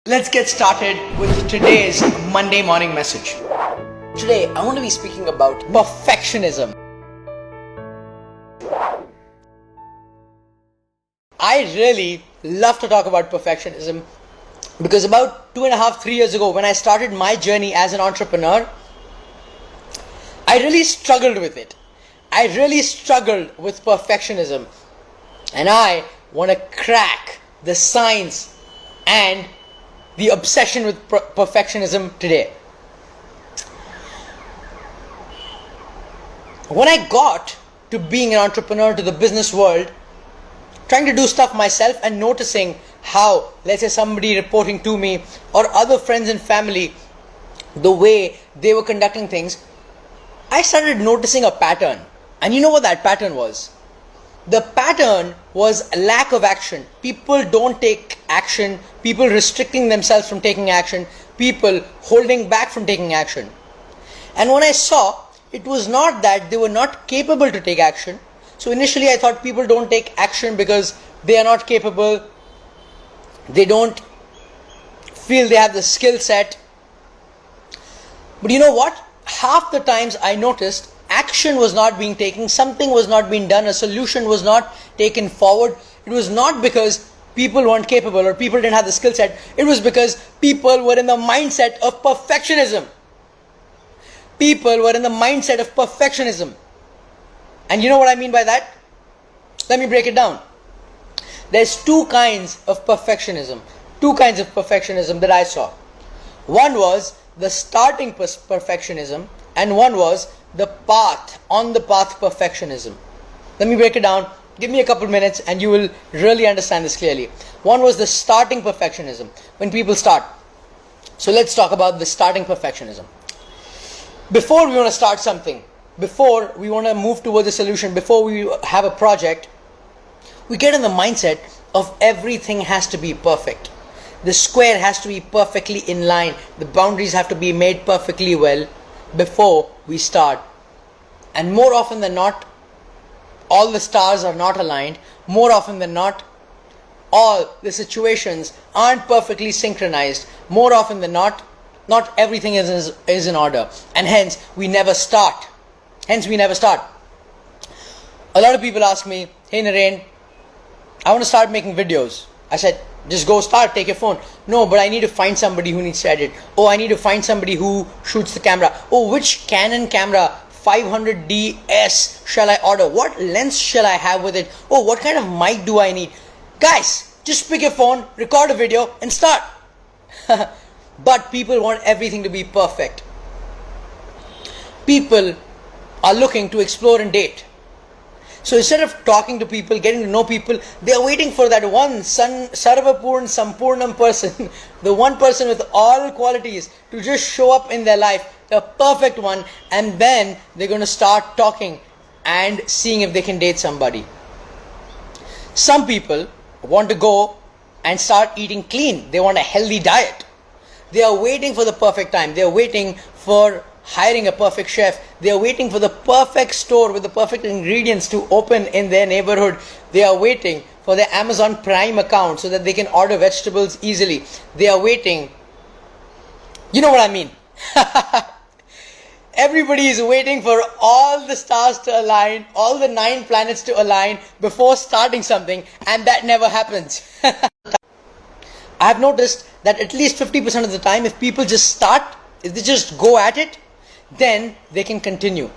Let's get started with today's Monday morning message. Today, I want to be speaking about perfectionism. I really love to talk about perfectionism because about 2.5-3 years ago, when I started my journey as an entrepreneur, I really struggled with it. I really struggled with perfectionism, and I want to crack the science and the obsession with perfectionism today. When I got to being an entrepreneur, to the business world, trying to do stuff myself and noticing how, let's say, somebody reporting to me or other friends and family, the way they were conducting things, I started noticing a pattern. And you know what that pattern was? The pattern was lack of action. People don't take action, people restricting themselves from taking action, people holding back from taking action. And when I saw, it was not that they were not capable to take action. So initially I thought people don't take action because they are not capable, they don't feel they have the skill set. But you know what? Half the times I noticed action was not being taken, something was not being done, a solution was not taken forward. It was not because people weren't capable or people didn't have the skill set. It was because people were in the mindset of perfectionism. People were in the mindset of perfectionism. And you know what I mean by that? Let me break it down. There's two kinds of perfectionism. Two kinds of perfectionism that I saw. One was the starting perfectionism, and one was the path, on the path perfectionism. Let me break it down. Give me a couple minutes and you will really understand this clearly. One was the starting perfectionism, when people start. So let's talk about the starting perfectionism. Before we want to start something, before we want to move towards a solution, before we have a project, we get in the mindset of everything has to be perfect. The square has to be perfectly in line. The boundaries have to be made perfectly well before we start. And more often than not, all the stars are not aligned. More often than not, all the situations aren't perfectly synchronized. More often than not everything is in order. And hence, we never start. A lot of people ask me, hey Naren, I want to start making videos. I said, just go start, take your phone. No, but I need to find somebody who needs to edit. Oh, I need to find somebody who shoots the camera. Oh, which Canon camera 500DS shall I order? What lens shall I have with it? Oh, what kind of mic do I need? Guys, just pick your phone, record a video and start. But people want everything to be perfect. People are looking to explore and date. So instead of talking to people, getting to know people, they are waiting for that one Sampurnam person, the one person with all qualities to just show up in their life, the perfect one, and then they're going to start talking and seeing if they can date somebody. Some people want to go and start eating clean. They want a healthy diet. They are waiting for the perfect time. They are waiting for hiring a perfect chef. They are waiting for the perfect store with the perfect ingredients to open in their neighborhood. They are waiting for their Amazon Prime account so that they can order vegetables easily. They are waiting. You know what I mean? Everybody is waiting for all the stars to align, all the 9 planets to align before starting something, and that never happens. I have noticed that at least 50% of the time, if people just start, if they just go at it, then they can continue.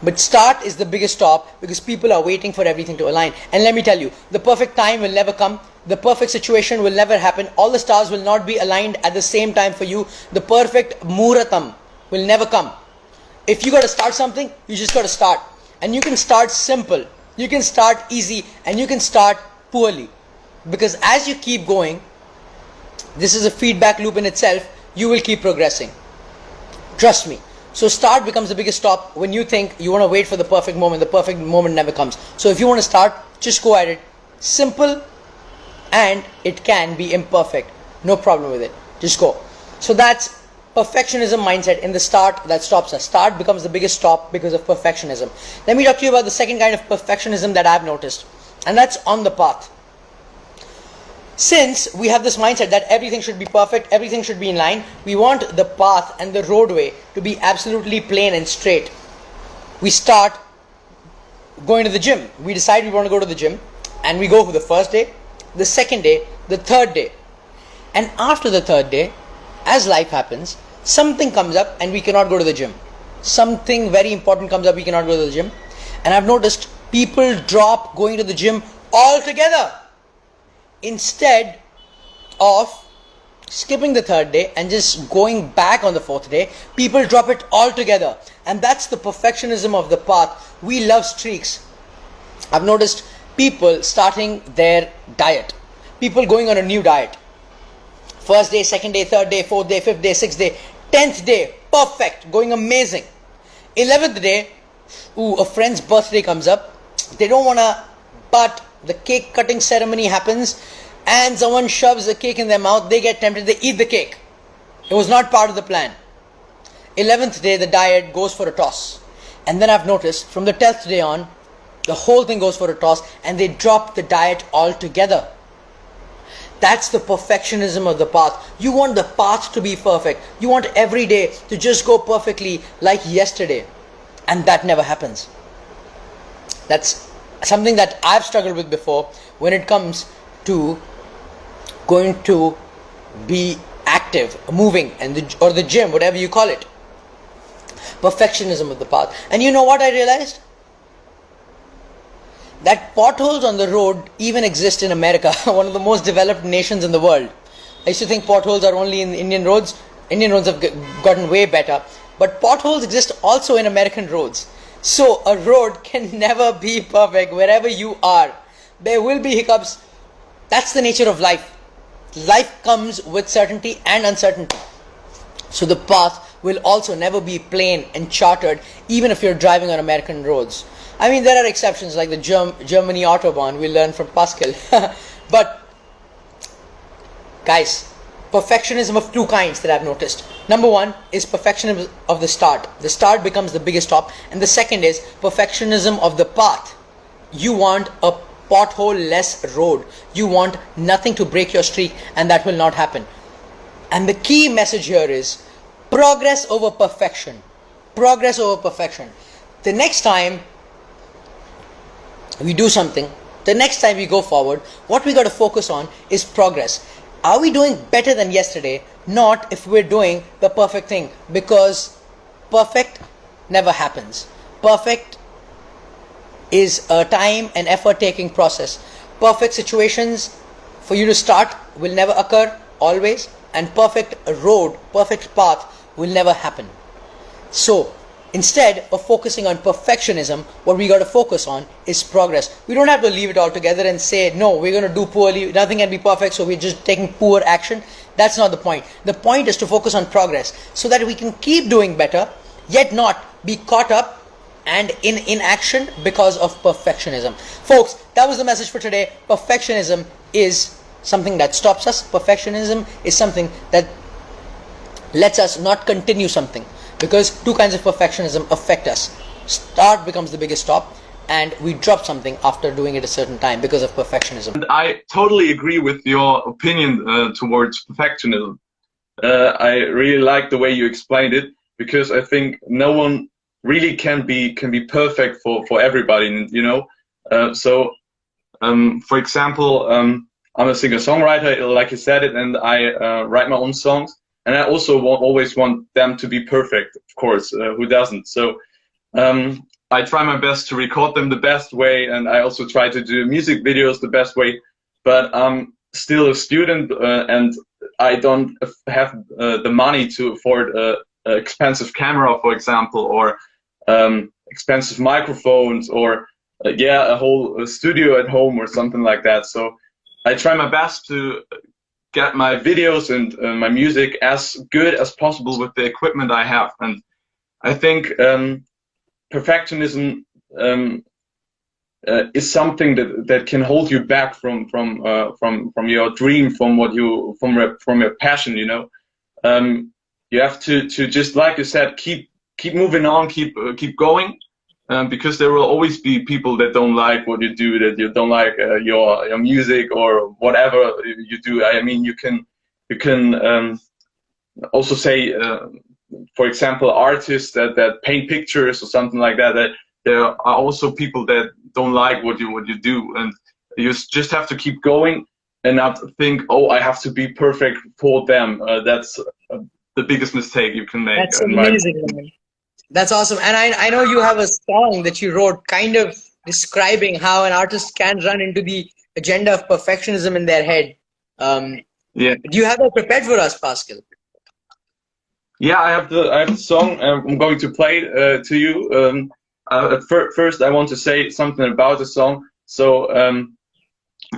But start is the biggest stop because people are waiting for everything to align. And let me tell you, the perfect time will never come. The perfect situation will never happen. All the stars will not be aligned at the same time for you. The perfect muhuratam will never come. If you got to start something, you just got to start. And you can start simple, you can start easy, and you can start poorly. Because as you keep going, this is a feedback loop in itself, you will keep progressing. Trust me. So start becomes the biggest stop. When you think you want to wait for the perfect moment never comes. So if you want to start, just go at it. Simple, and it can be imperfect. No problem with it. Just go. So that's perfectionism mindset in the start that stops us. Start becomes the biggest stop because of perfectionism. Let me talk to you about the second kind of perfectionism that I've noticed, and that's on the path. Since we have this mindset that everything should be perfect, everything should be in line, we want the path and the roadway to be absolutely plain and straight. We start going to the gym. We decide we want to go to the gym, and we go for the first day, the second day, the third day. And after the third day, as life happens, something comes up and we cannot go to the gym. Something very important comes up, we cannot go to the gym. And I've noticed people drop going to the gym altogether. Instead of skipping the third day and just going back on the fourth day, people drop it altogether. And that's the perfectionism of the path. We love streaks. I've noticed people starting their diet. People going on a new diet. First day, second day, third day, fourth day, fifth day, sixth day, 10th day, perfect, going amazing. 11th day, a friend's birthday comes up. They don't want to, but the cake cutting ceremony happens and someone shoves the cake in their mouth. They get tempted, they eat the cake. It was not part of the plan. 11th day, the diet goes for a toss. And then I've noticed from the 10th day on, the whole thing goes for a toss and they drop the diet altogether. That's the perfectionism of the path. You want the path to be perfect. You want every day to just go perfectly like yesterday. And that never happens. That's something that I've struggled with before when it comes to going to be active, moving, or the gym, whatever you call it. Perfectionism of the path. And you know what I realized? That potholes on the road even exist in America, one of the most developed nations in the world. I used to think potholes are only in Indian roads. Indian roads have gotten way better. But potholes exist also in American roads. So a road can never be perfect wherever you are. There will be hiccups. That's the nature of life. Life comes with certainty and uncertainty. So the path will also never be plain and charted, even if you're driving on American roads. I mean, there are exceptions like the Germany Autobahn we learned from Pascal. But guys, perfectionism of two kinds that I've noticed. Number one is perfectionism of the start. The start becomes the biggest stop. And the second is perfectionism of the path. You want a pothole-less road. You want nothing to break your streak, and that will not happen. And the key message here is progress over perfection. Progress over perfection. The next time we do something, the next time we go forward, what we got to focus on is progress. Are we doing better than yesterday? Not if we're doing the perfect thing, because perfect never happens. Perfect is a time and effort taking process. Perfect situations for you to start will never occur always, and perfect road, perfect path will never happen. So instead of focusing on perfectionism, what we got to focus on is progress. We don't have to leave it all together and say, no, we're going to do poorly, nothing can be perfect, so we're just taking poor action. That's not the point. The point is to focus on progress so that we can keep doing better, yet not be caught up and in inaction because of perfectionism. Folks, that was the message for today. Perfectionism is something that stops us. Perfectionism is something that lets us not continue something, because two kinds of perfectionism affect us. Start becomes the biggest stop, and we drop something after doing it a certain time because of perfectionism. And I totally agree with your opinion towards perfectionism. I really like the way you explained it, because I think no one really can be perfect for everybody, you know. For example, I'm a singer-songwriter, like you said it, and I write my own songs. And I also always want them to be perfect, of course, who doesn't? So I try my best to record them the best way, and I also try to do music videos the best way. But I'm still a student, and I don't have the money to afford an expensive camera, for example, or expensive microphones, or a whole studio at home or something like that. So I try my best to get my videos and my music as good as possible with the equipment I have. And I think perfectionism is something that can hold you back from your dream, from your passion. You know, you have to just, like you said, keep moving on, keep going. because there will always be people that don't like what you do, that you don't like your music or whatever you do. I mean, you can also say, for example, artists that paint pictures or something like that. That there are also people that don't like what you do, and you just have to keep going and not think, oh, I have to be perfect for them. That's the biggest mistake you can make. That's amazing, man. That's awesome. And I know you have a song that you wrote kind of describing how an artist can run into the agenda of perfectionism in their head. Yeah. Do you have that prepared for us, Pascal? Yeah, I have the song. I'm going to play it to you. First, I want to say something about the song. So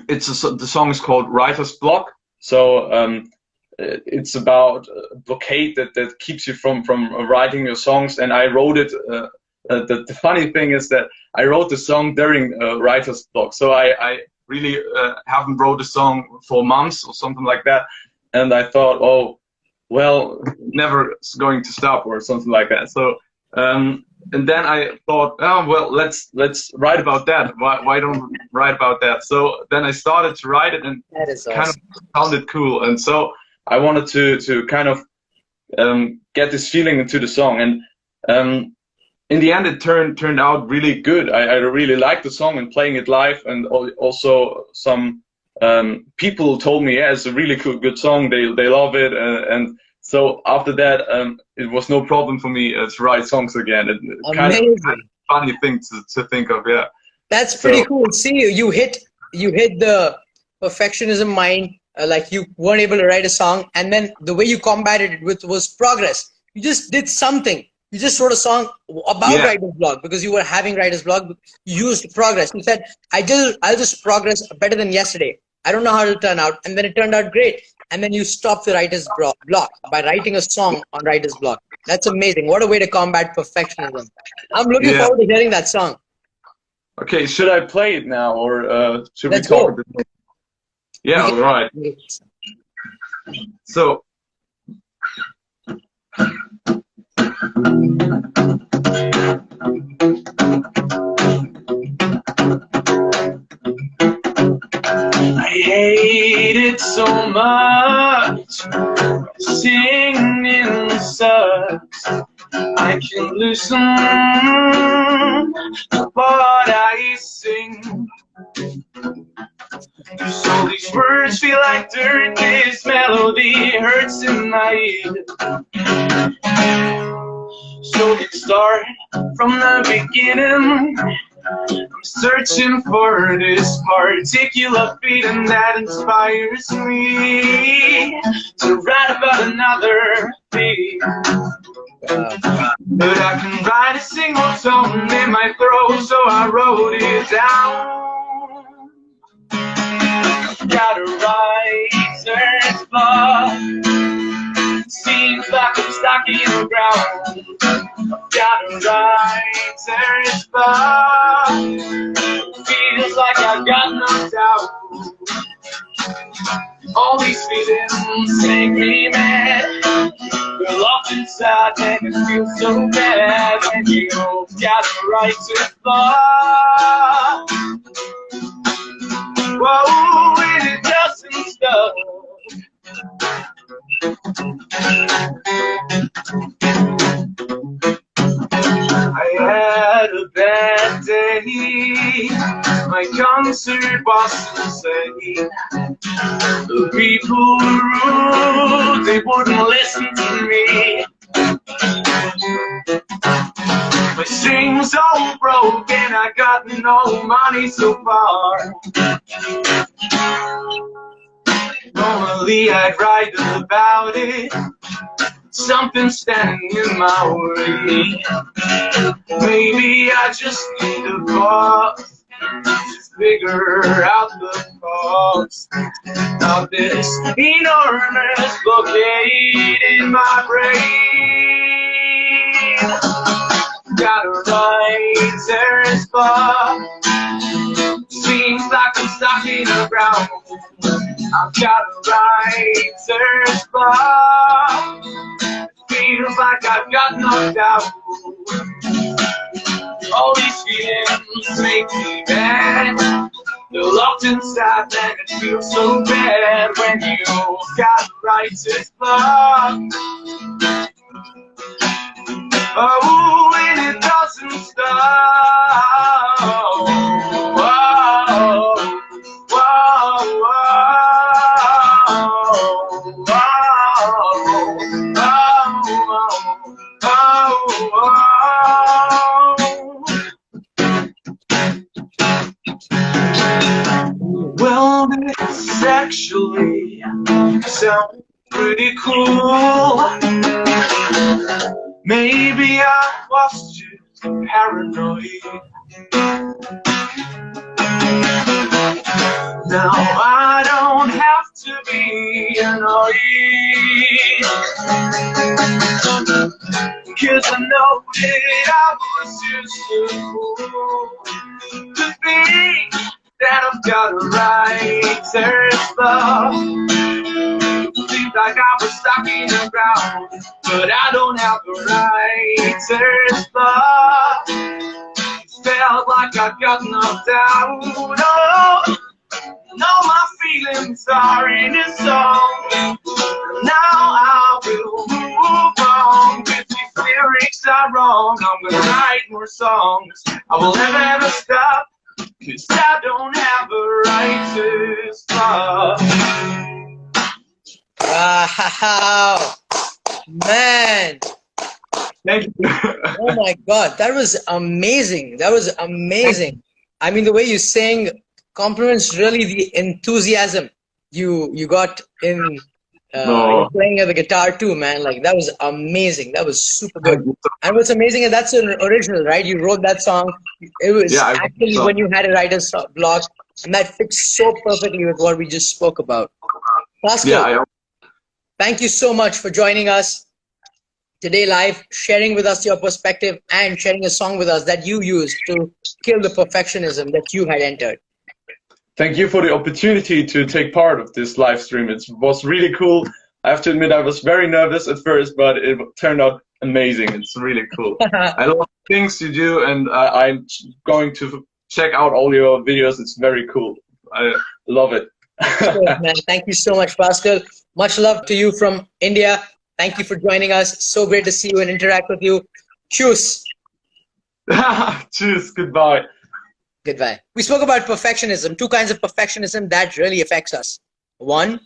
the song is called Writer's Block. So it's about a blockade that keeps you from writing your songs. And I wrote it. The funny thing is that I wrote the song during writer's block. So I really haven't wrote a song for months or something like that. And I thought, oh, well, never going to stop or something like that. So and then I thought, oh, well, let's write about that. Why don't we write about that? So then I started to write it, and awesome. Kind of sounded cool. And so I wanted to kind of get this feeling into the song. And in the end, it turned out really good. I really liked the song and playing it live, and also some people told me, yeah, it's a really good song. They love it, and so after that, it was no problem for me to write songs again. It's kind of a funny thing to think of, yeah. That's pretty cool. See, you hit the perfectionism mind. Like you weren't able to write a song, and then the way you combated it with was progress. You just did something. You just wrote a song about writer's block because you were having writer's block. You used progress. You said, I'll just progress better than yesterday. I don't know how it'll turn out. And then it turned out great. And then you stopped the writer's block by writing a song on writer's block. That's amazing. What a way to combat perfectionism. I'm looking forward to hearing that song. Okay, should I play it now, or should Let's we talk go. a bit more? Yeah, all right. So I hate it so much. Singing sucks. I can listen to what I sing. So these words feel like dirt. This melody hurts in my ear. So let's start from the beginning. I'm searching for this particular feeling that inspires me to write about another thing. But I can write a single tone in my throat, so I wrote it down. Got a writer's block. Seems like I'm stuck in the ground. Got a writer's block. Feels like I got knocked out. All these feelings make me mad. We're locked inside and it feels so bad. And you got a writer's block. Whoa, and it doesn't stop. I had a bad day. My concert was insane. The people were rude, they wouldn't listen to me. My strings all broke and I got no money so far. Normally I'd write about it, something standing in my way. Maybe I just need a pause to figure out the cause of this enormous blockade in my brain. Got a writer's block. Seems like I'm stuck in the ground. I've got a writer's block. Feels like I've got knocked out. All these make me mad. You're locked inside and it feels so bad when you got writer's block. Oh, and it doesn't stop. Whoa, whoa, whoa, well, this actually sounds pretty cool. Maybe I was just paranoid. Now I don't have to be annoyed, 'cause I know that I was just too fool to think that I've got a writer's block. Seems like I was stuck in the ground, but I don't have a writer's block. It felt like I got knocked out. Oh, and all my feelings are in this song. Now I will move on. If these lyrics are wrong, I'm gonna write more songs. I will never ever stop, 'cause I don't have a writer's block. Wow, man. Thank you. Oh my God, that was amazing. That was amazing. I mean, the way you sang compliments really the enthusiasm you got in playing the guitar too, man. Like, that was amazing. That was super good. And what's amazing is that's an original, right? You wrote that song. It was actually when you had a writer's block, and that fits so perfectly with what we just spoke about. Pascal, thank you so much for joining us today live, sharing with us your perspective and sharing a song with us that you used to kill the perfectionism that you had entered. Thank you for the opportunity to take part of this live stream. It was really cool. I have to admit I was very nervous at first, but it turned out amazing. It's really cool. I love the things you do, and I'm going to check out all your videos. It's very cool. I love it. Good, man. Thank you so much, Pascal. Much love to you from India. Thank you for joining us. So great to see you and interact with you. Cheers. Cheers. Goodbye. Goodbye. We spoke about perfectionism, two kinds of perfectionism that really affects us. One,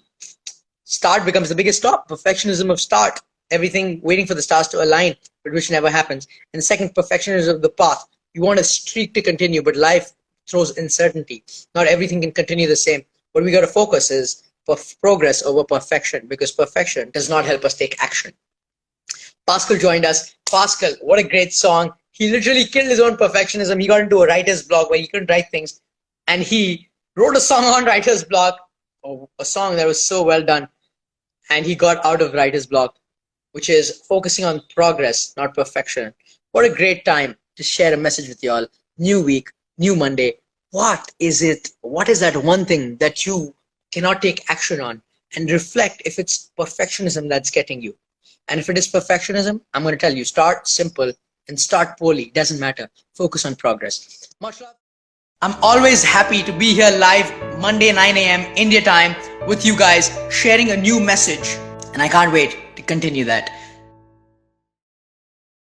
start becomes the biggest stop. Perfectionism of start. Everything waiting for the stars to align, but which never happens. And the second, perfectionism of the path. You want a streak to continue, but life throws uncertainty. Not everything can continue the same. What we got to focus is progress over perfection, because perfection does not help us take action. Pascal joined us. Pascal, what a great song. He literally killed his own perfectionism. He got into a writer's block where he couldn't write things. And he wrote a song on writer's block, a song that was so well done. And he got out of writer's block, which is focusing on progress, not perfection. What a great time to share a message with y'all. New week, new Monday. What is it? What is that one thing that you cannot take action on? And reflect if it's perfectionism that's getting you. And if it is perfectionism, I'm going to tell you, start simple and start poorly. Doesn't matter. Focus on progress. Much love. I'm always happy to be here live Monday 9 a.m. India time with you guys, sharing a new message. And I can't wait to continue that.